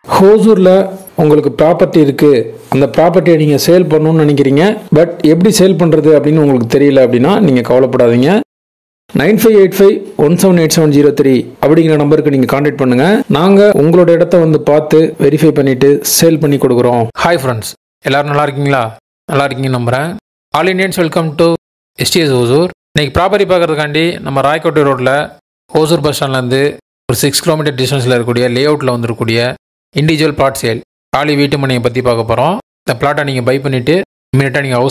ஹோசூரில் உங்களுக்கு ப்ராப்பர்ட்டி இருக்குது, அந்த ப்ராப்பர்ட்டியை நீங்கள் சேல் பண்ணணும்னு நினைக்கிறீங்க, பட் எப்படி சேல் பண்ணுறது அப்படின்னு உங்களுக்கு தெரியல அப்படின்னா நீங்கள் கவலைப்படாதீங்க. 9585178703 அப்படிங்கிற நம்பருக்கு நீங்கள் கான்டாக்ட் பண்ணுங்கள். நாங்கள் உங்களோட இடத்த வந்து பார்த்து வெரிஃபை பண்ணிவிட்டு சேல் பண்ணி கொடுக்குறோம். ஹாய் ஃப்ரெண்ட்ஸ், எல்லோரும் நல்லா இருக்கீங்களா? நல்லா இருக்கீங்கன்னு நம்புகிறேன். All Indians welcome to STS Hosur. இன்றைக்கி ப்ராப்பர்ட்டி பார்க்குறதுக்காண்டி நம்ம ராயக்கோட்டை ரோட்டில் ஹோசூர் பஸ் ஸ்டாண்ட்லேருந்து ஒரு 6 கிலோமீட்டர் டிஸ்டன்ஸில் இருக்கக்கூடிய லே அவுட்டில் வந்துருக்கூடிய இண்டிவிஜுவல் பிளாட் சேல் காலி வீட்டு மனையை பற்றி பார்க்க போகிறோம். இந்த பிளாட்டை நீங்கள் பை பண்ணிவிட்டு இமீடியட்டாக நீங்கள்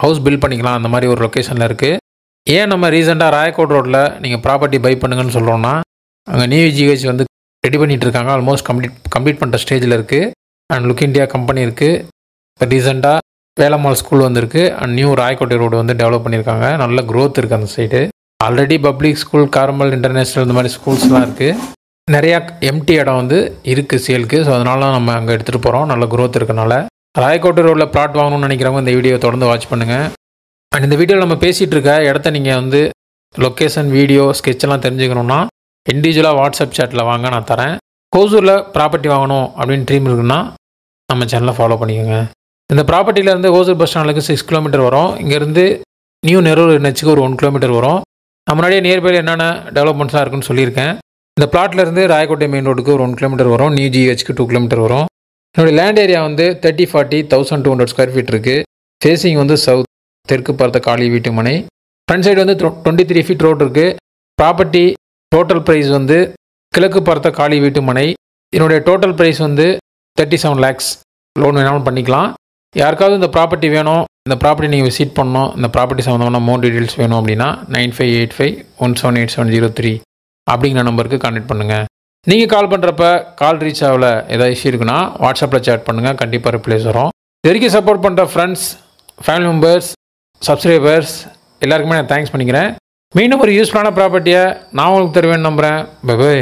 ஹவுஸ் பில்ட் பண்ணிக்கலாம். அந்த மாதிரி ஒரு லொக்கேஷனில் இருக்குது. ஏன் நம்ம ரீசெண்டாக ராயக்கோட் ரோட்டில் நீங்கள் ப்ராப்பர்ட்டி பை பண்ணுங்கன்னு சொல்கிறோன்னா, அங்கே நியூ GH வந்து ரெடி பண்ணிகிட்டு இருக்காங்க. ஆல்மோஸ்ட் கம்ப்ளீட் பண்ணுற ஸ்டேஜில் இருக்குது. அண்ட் லுக் இண்டியா கம்பெனி இருக்குது. இப்போ ரீசெண்டாக வேலம்மாள் ஸ்கூல் வந்துருக்கு. அண்ட் நியூ ராயக்கோட்டை ரோடு வந்து டெவலப் பண்ணியிருக்காங்க. நல்ல க்ரோத் இருக்குது அந்த side. Already public school, Carmel international இந்த மாதிரி ஸ்கூல்ஸ்லாம் இருக்குது. நிறையா எம்டி இடம் வந்து இருக்குது சேலுக்கு. ஸோ அதனால நம்ம அங்கே எடுத்துகிட்டு போகிறோம். நல்ல க்ரோத் இருக்கனால ராயக்கோட்டை ரோட்டில் பிளாட் வாங்கணும்னு நினைக்கிறவங்க இந்த வீடியோ தொடர்ந்து வாட்ச் பண்ணுங்கள். அண்ட் இந்த வீடியோவில் நம்ம பேசிகிட்டு இருக்க இடத்த நீங்கள் வந்து லொக்கேஷன், வீடியோ, ஸ்கெட்செல்லாம் தெரிஞ்சுக்கணுன்னா இண்டிவிஜுவலாக வாட்ஸ்அப் சேட்டில் வாங்க, நான் தரேன். ஹோசூரில் ப்ராப்பர்ட்டி வாங்கணும் அப்படின்னு ட்ரீம் இருக்குன்னா நம்ம சேனலை ஃபாலோ பண்ணிக்கோங்க. இந்த ப்ராப்பர்ட்டியிலேருந்து ஹோசூர் பஸ் ஸ்டாண்டுக்கு 6 கிலோமீட்டர் வரும். இங்கேருந்து நியூ நெரூர் NHக்கு ஒரு 1 கிலோமீட்டர் வரும். நான் முன்னாடியே நியர்பையில் என்னென்ன டெவலப்மெண்ட்ஸ்லாம் இருக்குன்னு சொல்லியிருக்கேன். இந்த பிளாட்லேருந்து ராயக்கோட்டை மெயின் ரோடுக்கு ஒரு 1 கிலோமீட்டர் வரும். நியூ GHக்கு 2 கிலோமீட்டர் வரும். என்னுடைய லேண்ட் ஏரியா வந்து 3040,1200 ஸ்கொயர் ஃபீட் இருக்குது. ஃபேஸிங் வந்து சவுத், தெற்கு பார்த்த காலி வீட்டு மனை. ஃப்ரண்ட் சைடு வந்து 23 ஃபீட் ரோடு இருக்குது. ப்ராப்பர்ட்டி டோட்டல் ப்ரைஸ் வந்து கிழக்கு பார்த்த காலி வீட்டு மனை. என்னுடைய டோட்டல் ப்ரைஸ் வந்து 37 lakhs. லோன் வேணாலும் பண்ணிக்கலாம். யாருக்காவது இந்த ப்ராப்பர்ட்டி வேணும், இந்த ப்ராப்பர்ட்டி நீங்கள் விசிட் பண்ணணும், இந்த ப்ராப்பர்ட்டி சம்மந்தமான மோர் டீட்டெயில்ஸ் வேணும் அப்படின்னா 9585178703 அப்படிங்கிற நம்பருக்கு கான்டாக்ட் பண்ணுங்கள். நீங்கள் கால் பண்ணுறப்ப கால் ரீச் ஆகல, ஏதாவது இஷ்யூ இருக்குன்னா வாட்ஸ்அப்பில் சேட் பண்ணுங்கள். கண்டிப்பாக ரிப்ளைஸ் வரும். இது வரைக்கும் சப்போர்ட் பண்ணுற ஃப்ரெண்ட்ஸ், ஃபேமிலி மெம்பர்ஸ், சப்ஸ்கிரைபர்ஸ் எல்லாருக்குமே நான் தேங்க்ஸ் பண்ணிக்கிறேன். மீண்டும் ஒரு யூஸ்ஃபுல்லான ப்ராப்பர்ட்டியை நான் உங்களுக்கு தருவேன்னு நம்புகிறேன். பை.